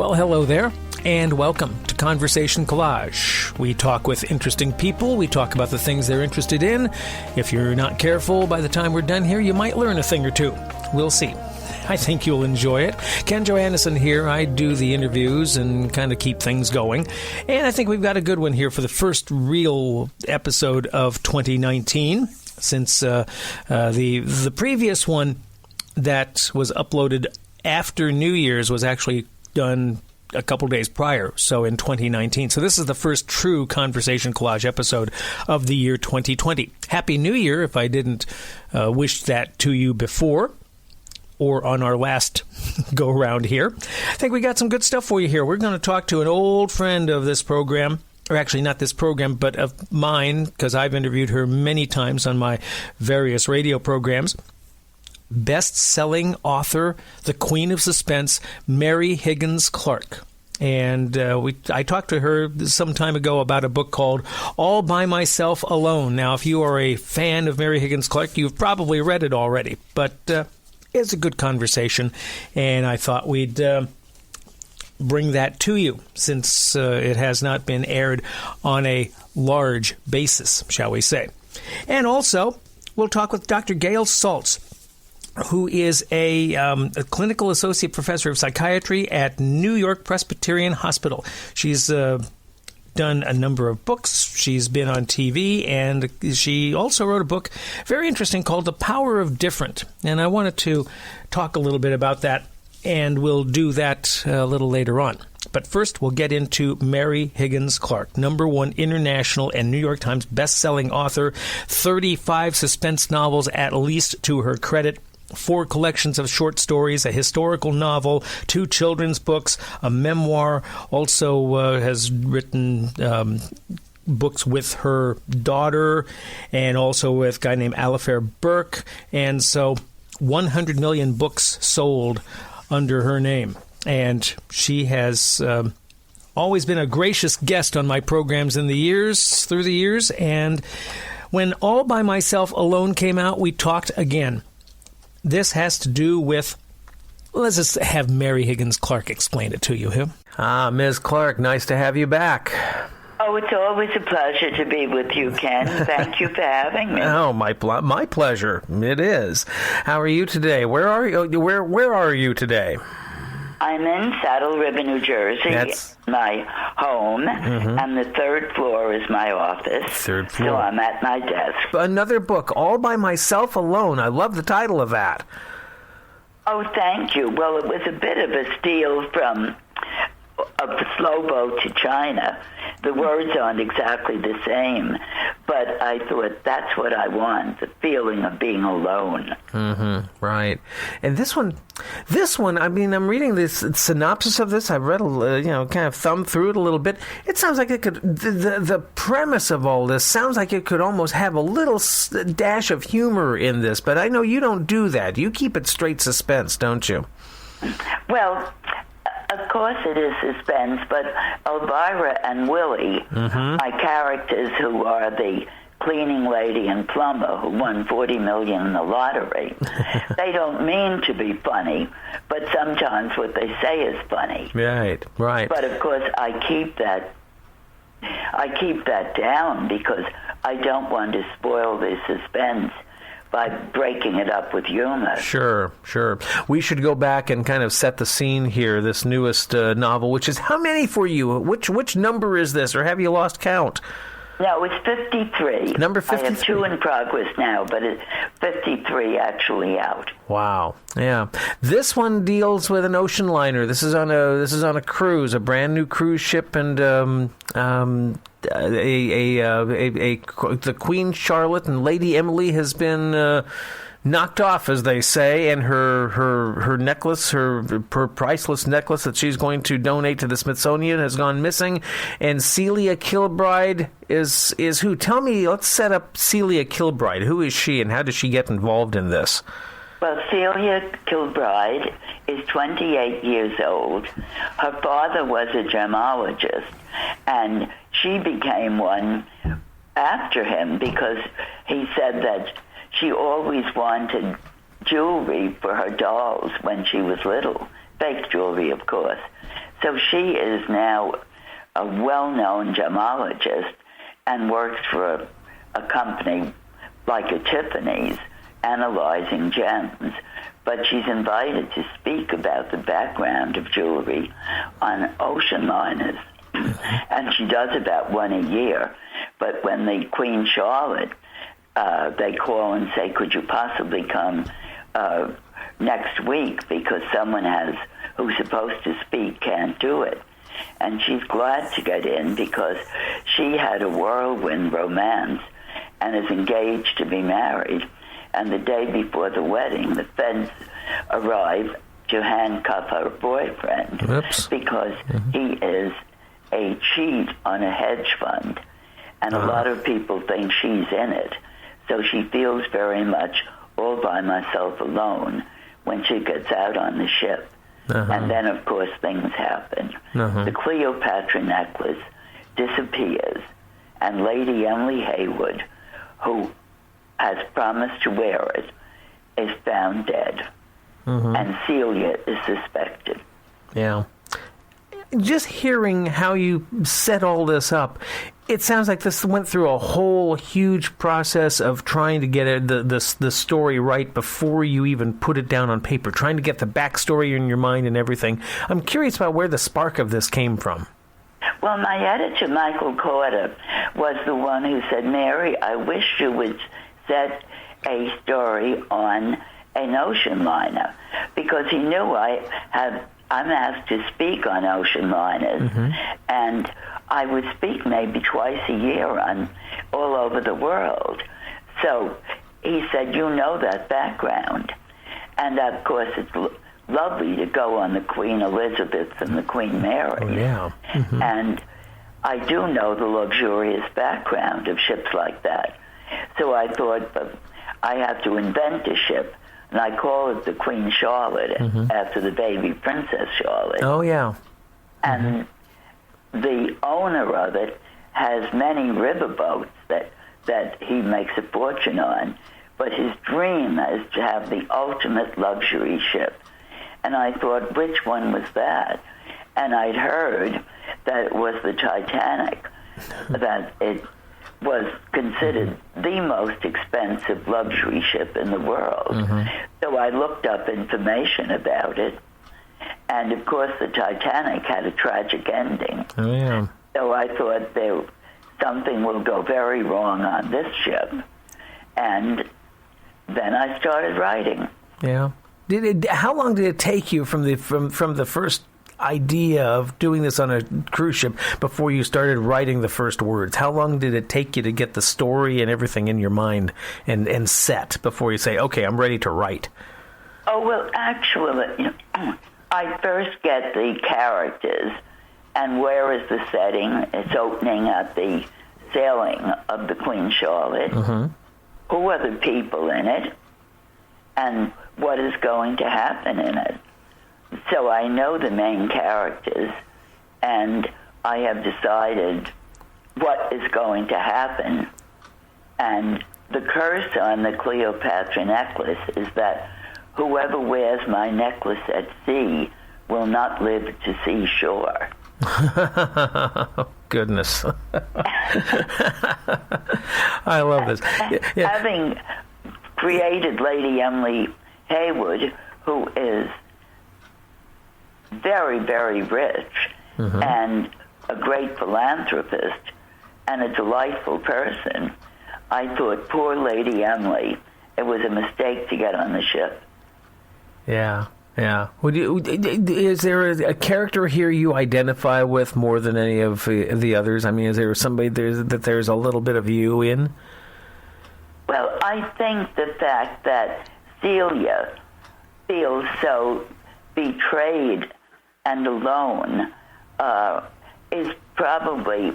Well, hello there, and welcome to Conversation Collage. We talk with interesting people. We talk about the things they're interested in. If you're not careful, by the time we're done here, you might learn a thing or two. We'll see. I think you'll enjoy it. Ken Johannesson here. I do the interviews and kind of keep things going. And I think we've got a good one here for the first real episode of 2019, since the previous one that was uploaded after New Year's was actually done a couple days prior, so in 2019. So this is the first true Conversation Collage episode of the year 2020. Happy New Year, if I didn't wish that to you before or on our last go-around here. I think we got some good stuff for you here. We're going to talk to an old friend of this program, or actually not this program, but of mine, because I've interviewed her many times on my various radio programs. Best-selling author, the Queen of Suspense, Mary Higgins Clark. And I talked to her some time ago about a book called All by Myself Alone. Now, if you are a fan of Mary Higgins Clark, you've probably read it already. But it's a good conversation, and I thought we'd bring that to you since it has not been aired on a large basis, shall we say. And also, we'll talk with Dr. Gail Saltz, who is a clinical associate professor of psychiatry at New York Presbyterian Hospital. She's done a number of books. She's been on TV, and she also wrote a book, very interesting, called The Power of Different. And I wanted to talk a little bit about that, and we'll do that a little later on. But first, we'll get into Mary Higgins Clark, #1 international and New York Times best-selling author, 35 suspense novels at least to her credit, 4 collections of short stories, a historical novel, 2 children's books, a memoir, also has written books with her daughter and also with a guy named Alifair Burke, and so 100 million books sold under her name. And she has always been a gracious guest on my programs through the years, and when All by Myself Alone came out, we talked again. This has to do with, let's just have Mary Higgins Clark explain it to you, huh? Ms. Clark, nice to have you back. Oh, it's always a pleasure to be with you, Ken. Thank you for having me. Oh, my pleasure. It is. How are you today? Where are you? Where are you today? I'm in Saddle River, New Jersey. That's my home, and the 3rd floor is my office. 3rd floor. So I'm at my desk. Another book, All by Myself Alone. I love the title of that. Oh, thank you. Well, it was a bit of a steal from A Slow Boat to China. The words aren't exactly the same, but I thought that's what I want, the feeling of being alone. Right. And this one, I mean, I'm reading this synopsis of this. I've read, kind of thumbed through it a little bit. It sounds like it could, the premise of all this sounds like it could almost have a little dash of humor in this, but I know you don't do that. You keep it straight suspense, don't you? Well, of course it is suspense, but Elvira and Willie, my characters who are the cleaning lady and plumber who won $40 million in the lottery, they don't mean to be funny, but sometimes what they say is funny. Right. But of course I keep that down because I don't want to spoil the suspense by breaking it up with humor. Sure. We should go back and kind of set the scene here, this newest novel, which is how many for you? Which number is this, or have you lost count? No, it's 53. Number 53. I have 2 in progress now, but it's 53 actually out. Wow. Yeah. This one deals with an ocean liner. This is on a cruise, a brand new cruise ship, and the Queen Charlotte and Lady Emily has been knocked off, as they say, and her necklace, her priceless necklace that she's going to donate to the Smithsonian has gone missing. And Celia Kilbride is who? Tell me, let's set up Celia Kilbride. Who is she, and how does she get involved in this? Well, Celia Kilbride is 28 years old. Her father was a gemologist, and she became one after him because he said that she always wanted jewelry for her dolls when she was little. Fake jewelry, of course. So she is now a well-known gemologist and works for a company like a Tiffany's, analyzing gems. But she's invited to speak about the background of jewelry on ocean liners. And she does about one a year. But when the Queen Charlotte, they call and say, could you possibly come next week because someone who's supposed to speak can't do it. And she's glad to get in because she had a whirlwind romance and is engaged to be married. And the day before the wedding, the feds arrive to handcuff her boyfriend because he is a cheat on a hedge fund. And a lot of people think she's in it. So she feels very much all by myself alone when she gets out on the ship. And then, of course, things happen. The Cleopatra necklace disappears, and Lady Emily Haywood, who has promised to wear it, is found dead. And Celia is suspected. Yeah. Just hearing how you set all this up, it sounds like this went through a whole huge process of trying to get the story right before you even put it down on paper, trying to get the backstory in your mind and everything. I'm curious about where the spark of this came from. Well, my editor, Michael Corder, was the one who said, Mary, I wish you would set a story on an ocean liner, because he knew I'm asked to speak on ocean liners, and I would speak maybe twice a year all over the world. So he said, you know that background. And of course, it's lovely to go on the Queen Elizabeth and the Queen Mary. And I do know the luxurious background of ships like that. So I thought, but I have to invent a ship. And I call it the Queen Charlotte after the baby Princess Charlotte. And the owner of it has many riverboats that he makes a fortune on. But his dream is to have the ultimate luxury ship. And I thought, which one was that? And I'd heard that it was the Titanic, that it was considered the most expensive luxury ship in the world. So I looked up information about it, and of course the Titanic had a tragic ending. So I thought something will go very wrong on this ship, and then I started writing. How long did it take you from the first idea of doing this on a cruise ship before you started writing the first words? How long did it take you to get the story and everything in your mind and set before you say, okay, I'm ready to write? Oh, well, actually, I first get the characters and where is the setting. It's opening at the sailing of the Queen Charlotte. Who are the people in it? And what is going to happen in it? So I know the main characters, and I have decided what is going to happen. And the curse on the Cleopatra necklace is that whoever wears my necklace at sea will not live to see shore. Goodness. I love this. Having created Lady Emily Haywood, who is very, very rich and a great philanthropist and a delightful person, I thought, poor Lady Emily, it was a mistake to get on the ship. Is there a character here you identify with more than any of the others? I mean, is there somebody that there's a little bit of you in? Well, I think the fact that Celia feels so betrayed and alone is probably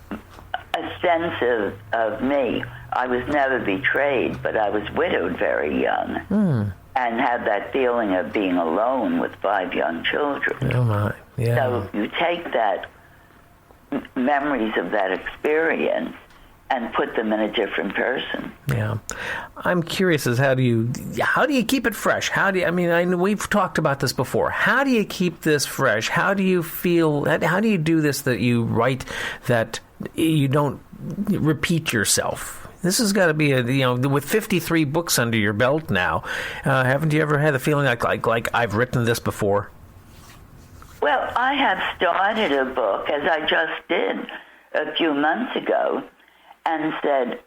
a sense of me. I was never betrayed, but I was widowed very young and had that feeling of being alone with 5 young children. Oh, my. Yeah. So you take that memories of that experience and put them in a different person. Yeah, I'm curious as how do you keep it fresh? I know we've talked about this before. How do you keep this fresh? How do you feel? How do you do this that you write that you don't repeat yourself? This has got to be with 53 books under your belt now. Haven't you ever had the feeling like I've written this before? Well, I have started a book, as I just did a few months ago, and said,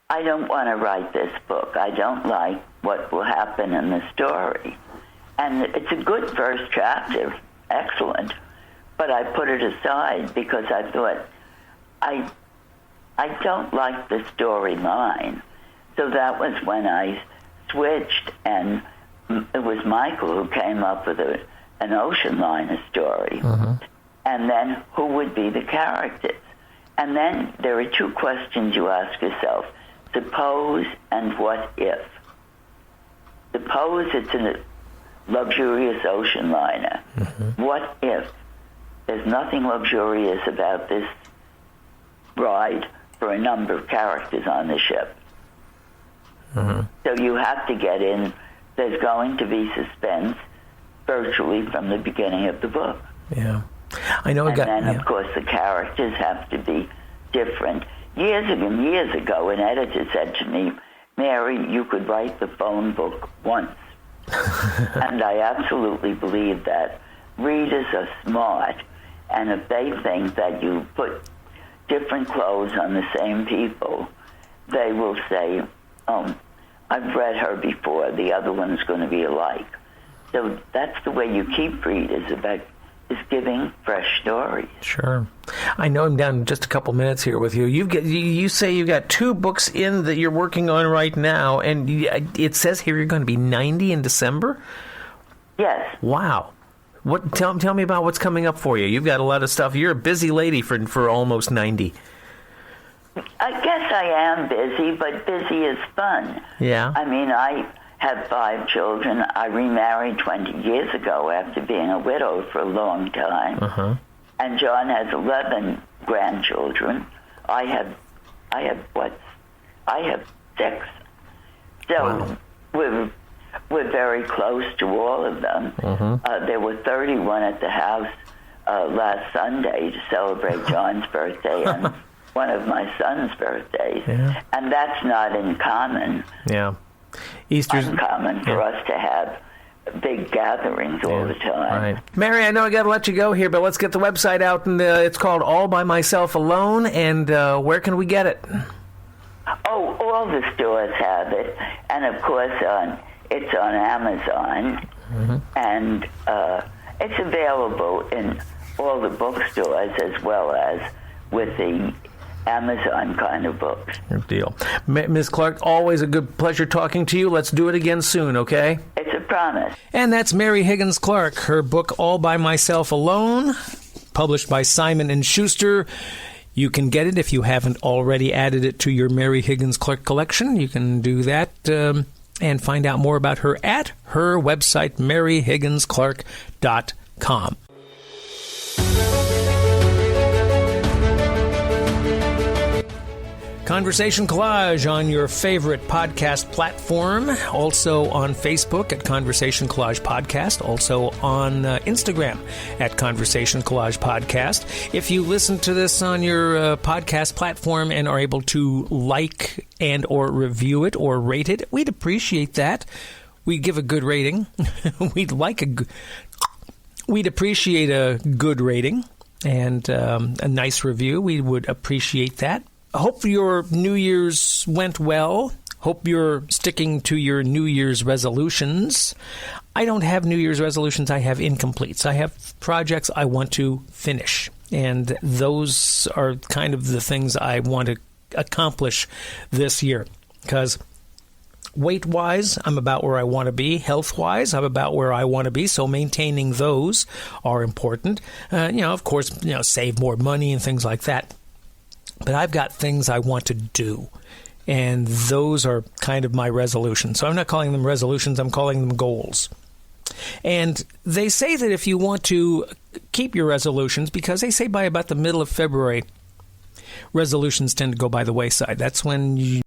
I don't want to write this book. I don't like what will happen in the story. And it's a good first chapter, excellent, but I put it aside because I thought, I don't like the storyline. So that was when I switched, and it was Michael who came up with an ocean liner story. And then who would be the characters? And then there are two questions you ask yourself. Suppose and what if? Suppose it's a luxurious ocean liner. What if there's nothing luxurious about this ride for a number of characters on the ship? So you have to get in. There's going to be suspense virtually from the beginning of the book. Yeah. I know. Of course, the characters have to be different. Years ago, an editor said to me, Mary, you could write the phone book once. And I absolutely believe that. Readers are smart, and if they think that you put different clothes on the same people, they will say, oh, I've read her before, the other one's going to be alike. So that's the way you keep readers, is giving fresh stories. Sure. I know I'm down just a couple minutes here with you. You say you've got 2 books in that you're working on right now, and it says here you're going to be 90 in December? Yes. Wow. Tell me about what's coming up for you. You've got a lot of stuff. You're a busy lady for almost 90. I guess I am busy, but busy is fun. Yeah. I mean, I have 5 children. I remarried 20 years ago after being a widow for a long time. And John has 11 grandchildren. I have 6. So we're very close to all of them. There were 31 at the house last Sunday to celebrate John's birthday and one of my son's birthdays. Yeah. And that's not uncommon. Yeah. Easter's uncommon for us to have big gatherings all the time. Right. Mary, I know I got to let you go here, but let's get the website out, and it's called All by Myself Alone, and where can we get it? Oh, all the stores have it, and of course it's on Amazon, and it's available in all the bookstores as well as with the Amazon kind of books. Good deal. Ms. Clark, always a good pleasure talking to you. Let's do it again soon, okay? It's a promise. And that's Mary Higgins Clark. Her book, All by Myself Alone, published by Simon & Schuster. You can get it if you haven't already added it to your Mary Higgins Clark collection. You can do that and find out more about her at her website, maryhigginsclark.com. Conversation Collage on your favorite podcast platform, also on Facebook at Conversation Collage Podcast, also on Instagram at Conversation Collage Podcast. If you listen to this on your podcast platform and are able to like and or review it or rate it, we'd appreciate that. We'd give a good rating. We'd appreciate a good rating and a nice review. We would appreciate that. Hope your New Year's went well. Hope you're sticking to your New Year's resolutions. I don't have New Year's resolutions. I have incompletes. I have projects I want to finish. And those are kind of the things I want to accomplish this year. Because weight-wise, I'm about where I want to be. Health-wise, I'm about where I want to be. So maintaining those are important. Of course, save more money and things like that. But I've got things I want to do, and those are kind of my resolutions. So I'm not calling them resolutions, I'm calling them goals. And they say that if you want to keep your resolutions, because they say by about the middle of February, resolutions tend to go by the wayside. That's when